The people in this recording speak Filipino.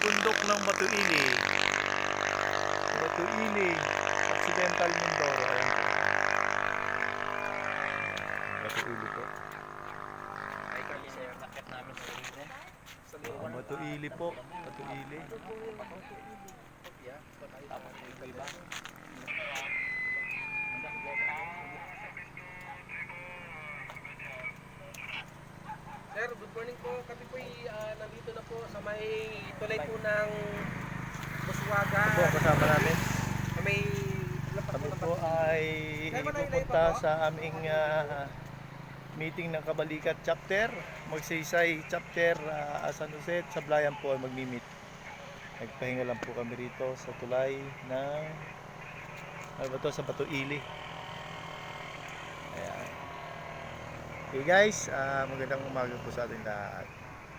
bundok ng Batuili. Batuili, Occidental Mindoro. Ayan po. Batuili po. Ay, kami sa nakit namin sa Linde. Batuili po. Batuili. Tapos yung iba. Sir, good morning po. Kami po nandito na po sa may tulay po ng Buswaga. Ito po, kasama namin. May Kami po ay pupunta sa aming meeting ng Kabalikat chapter, Magsaysay chapter, San Jose, sa Sablayan po ay magmi-meet. Nagpahinga lang po kami rito sa tulay ng ano ba to, sa Batuili. Ayan. Okay guys, magandang umaga po sa ating lahat.